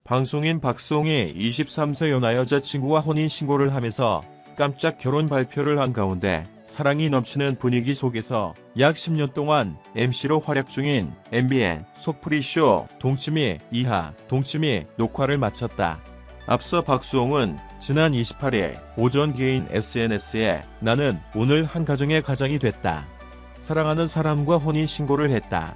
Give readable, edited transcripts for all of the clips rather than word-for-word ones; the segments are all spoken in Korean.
방송인 박수홍이 23세 연하 여자친구와 혼인신고를 하면서 깜짝 결혼 발표를 한 가운데 사랑이 넘치는 분위기 속에서 약 10년 동안 MC로 활약 중인 MBN 속풀이쇼 동치미 2화 동치미 녹화를 마쳤다. 앞서 박수홍은 지난 28일 오전 개인 SNS에 나는 오늘 한 가정의 가장이 됐다. 사랑하는 사람과 혼인신고를 했다.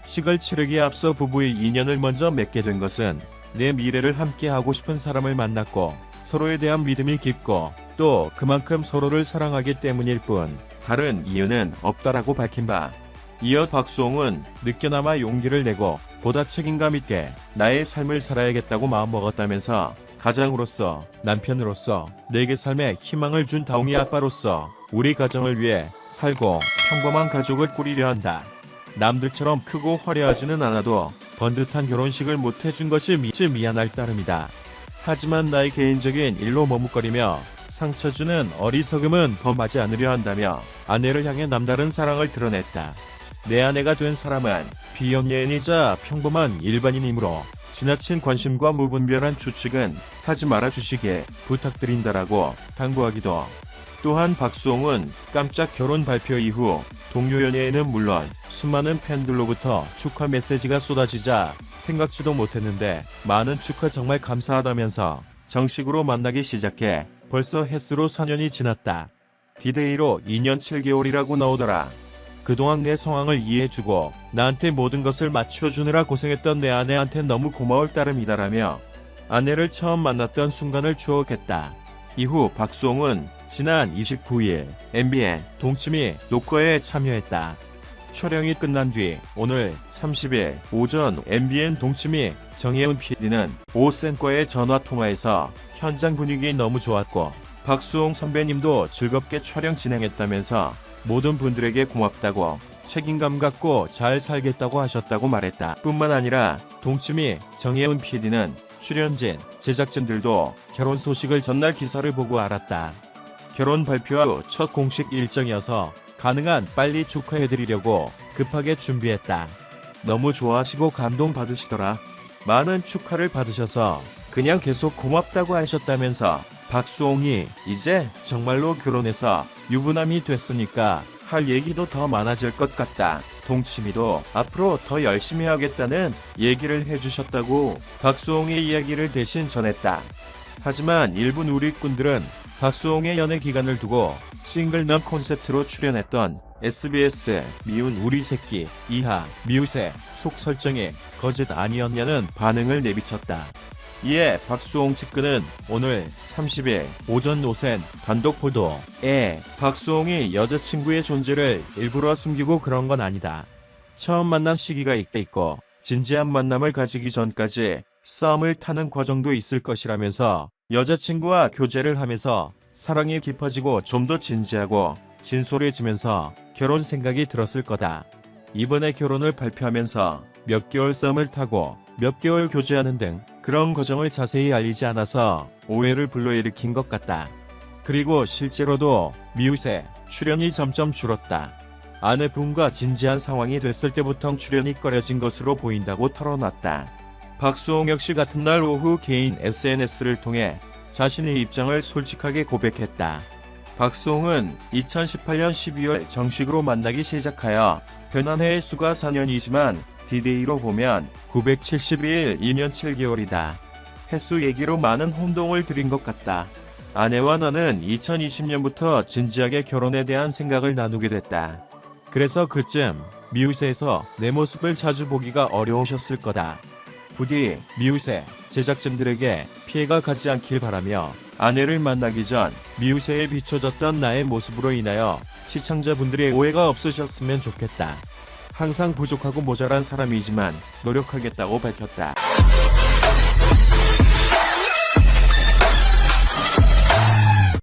식을 치르기에 앞서 부부의 인연을 먼저 맺게 된 것은 내 미래를 함께하고 싶은 사람을 만났고 서로에 대한 믿음이 깊고 또 그만큼 서로를 사랑하기 때문일 뿐 다른 이유는 없다라고 밝힌 바. 이어 박수홍은 늦게나마 용기를 내고 보다 책임감 있게 나의 삶을 살아야겠다고 마음먹었다면서 가장으로서 남편으로서 내게 삶에 희망을 준 다웅이 아빠로서 우리 가정을 위해 살고 평범한 가족을 꾸리려 한다. 남들처럼 크고 화려하지는 않아도 번듯한 결혼식을 못해준 것이 미안할 따름이다. 하지만 나의 개인적인 일로 머뭇거리며 상처 주는 어리석음은 범하지 않으려 한다며 아내를 향해 남다른 사랑을 드러냈다. 내 아내가 된 사람은 비연예인이자 평범한 일반인이므로 지나친 관심과 무분별한 추측은 하지 말아 주시길 부탁드린다라고 당부하기도. 또한 박수홍은 깜짝 결혼 발표 이후 동료 연예인은 물론 수많은 팬들로부터 축하 메시지가 쏟아지자 생각지도 못했는데 많은 축하 정말 감사하다면서 정식으로 만나기 시작해 벌써 햇수로 4년이 지났다. 디데이로 2년 7개월이라고 나오더라. 그동안 내 상황을 이해해주고 나한테 모든 것을 맞춰주느라 고생했던 내 아내한테 너무 고마울 따름이다라며 아내를 처음 만났던 순간을 추억했다. 이후 박수홍은 지난 29일 MBN 동치미 녹화에 참여했다. 촬영이 끝난 뒤 오늘 30일 오전 MBN 동치미 정혜은 PD는 오센과의 전화통화에서 현장 분위기 너무 좋았고 박수홍 선배님도 즐겁게 촬영 진행했다면서 모든 분들에게 고맙다고 책임감 갖고 잘 살겠다고 하셨다고 말했다. 뿐만 아니라 동치미 정혜은 PD는 출연진, 제작진들도 결혼 소식을 전날 기사를 보고 알았다. 결혼 발표 후 첫 공식 일정이어서 가능한 빨리 축하해드리려고 급하게 준비했다. 너무 좋아하시고 감동받으시더라. 많은 축하를 받으셔서 그냥 계속 고맙다고 하셨다면서 박수홍이 이제 정말로 결혼해서 유부남이 됐으니까 할 얘기도 더 많아질 것 같다. 동치미도 앞으로 더 열심히 하겠다는 얘기를 해주셨다고 박수홍의 이야기를 대신 전했다. 하지만 일부 누리꾼들은 박수홍의 연애 기간을 두고 싱글남 콘셉트로 출연했던 SBS 미운 우리 새끼 2화 미우새 속 설정이 거짓 아니었냐는 반응을 내비쳤다. 이에 박수홍 측근은 오늘 30일 오전 오센 단독 보도에 박수홍이 여자친구의 존재를 일부러 숨기고 그런 건 아니다. 처음 만난 시기가 있고 진지한 만남을 가지기 전까지 싸움을 타는 과정도 있을 것이라면서 여자친구와 교제를 하면서 사랑이 깊어지고 좀 더 진지하고 진솔해지면서 결혼 생각이 들었을 거다. 이번에 결혼을 발표하면서 몇 개월 썸을 타고 몇 개월 교제하는 등 그런 과정을 자세히 알리지 않아서 오해를 불러일으킨 것 같다. 그리고 실제로도 미우새 출연이 점점 줄었다. 아내분과 진지한 상황이 됐을 때부터 출연이 꺼려진 것으로 보인다고 털어놨다. 박수홍 역시 같은 날 오후 개인 SNS를 통해 자신의 입장을 솔직하게 고백했다. 박수홍은 2018년 12월 정식으로 만나기 시작하여 변한 해의 수가 4년이지만 디데이로 보면 971일 2년 7개월이다. 햇수 얘기로 많은 혼동을 드린 것 같다. 아내와 나는 2020년부터 진지하게 결혼에 대한 생각을 나누게 됐다. 그래서 그쯤 미우새에서 내 모습을 자주 보기가 어려우셨을 거다. 부디 미우새 제작진들에게 피해가 가지 않길 바라며 아내를 만나기 전 미우새에 비춰졌던 나의 모습으로 인하여 시청자분들의 오해가 없으셨으면 좋겠다. 항상 부족하고 모자란 사람이지만 노력하겠다고 밝혔다.